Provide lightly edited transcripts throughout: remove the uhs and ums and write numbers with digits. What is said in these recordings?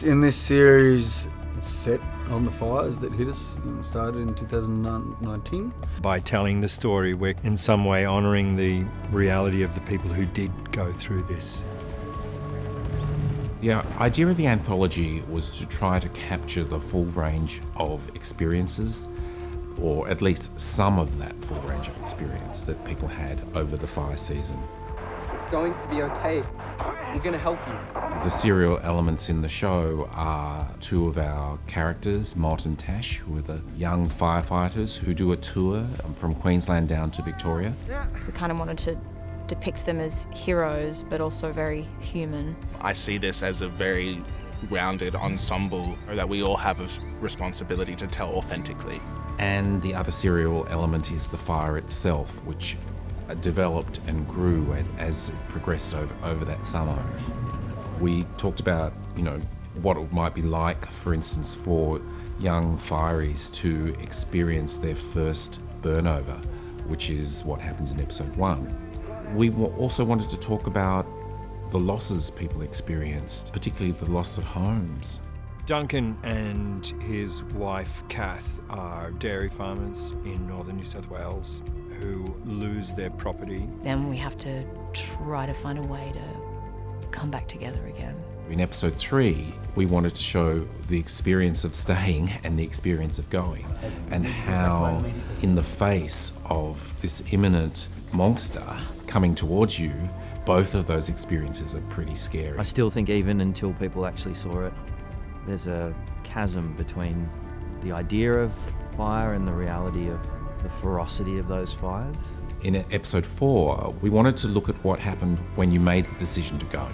In this series, it's set on the fires that hit us and started in 2019. By telling the story, we're in some way honouring the reality of the people who did go through this. The idea of the anthology was to try to capture the full range of experiences, or at least some of that full range of experience that people had over the fire season. It's going to be okay. We're going to help you. The serial elements in the show are two of our characters, Mott and Tash, who are the young firefighters who do a tour from Queensland down to Victoria. We kind of wanted to depict them as heroes, but also very human. I see this as a very rounded ensemble that we all have a responsibility to tell authentically. And the other serial element is the fire itself, which developed and grew as it progressed over that summer. We talked about, what it might be like, for instance, for young fireys to experience their first burnover, which is what happens in episode 1. We also wanted to talk about the losses people experienced, particularly the loss of homes. Duncan and his wife Kath are dairy farmers in northern New South Wales who lose their property. Then we have to try to find a way to come back together again. In episode 3, we wanted to show the experience of staying and the experience of going, and how in the face of this imminent monster coming towards you, both of those experiences are pretty scary. I still think even until people actually saw it, there's a chasm between the idea of fire and the reality of the ferocity of those fires. In episode 4, we wanted to look at what happened when you made the decision to go.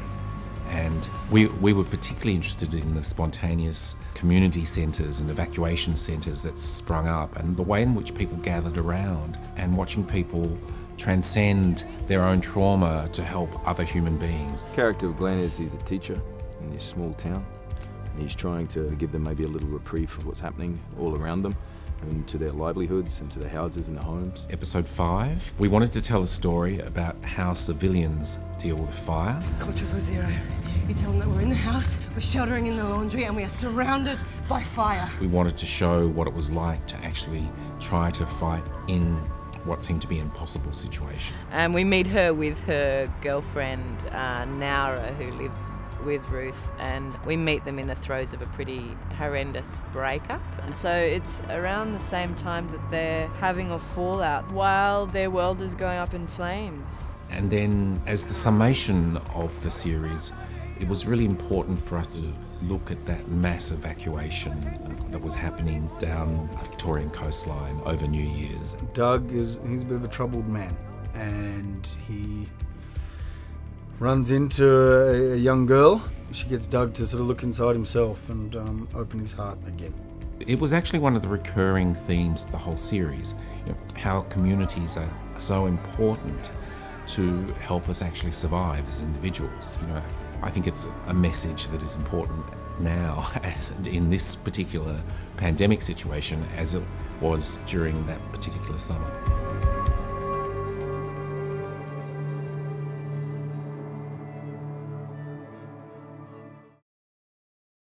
And we were particularly interested in the spontaneous community centres and evacuation centres that sprung up, and the way in which people gathered around and watching people transcend their own trauma to help other human beings. The character of Glenn is he's a teacher in this small town. And he's trying to give them maybe a little reprieve of what's happening all around them, and to their livelihoods and to their houses and their homes. Episode 5, we wanted to tell a story about how civilians deal with fire. Call 000. You tell them that we're in the house, we're sheltering in the laundry, and we are surrounded by fire. We wanted to show what it was like to actually try to fight in what seemed to be an impossible situation. And we meet her with her girlfriend, Naura, who lives with Ruth, and we meet them in the throes of a pretty horrendous breakup. And so it's around the same time that they're having a fallout while their world is going up in flames. And then as the summation of the series, it was really important for us to look at that mass evacuation that was happening down the Victorian coastline over New Year's. Doug he's a bit of a troubled man, and he runs into a young girl. She gets Doug to sort of look inside himself and open his heart again. It was actually one of the recurring themes of the whole series, how communities are so important to help us actually survive as individuals. I think it's a message that is important now, as in this particular pandemic situation, as it was during that particular summer.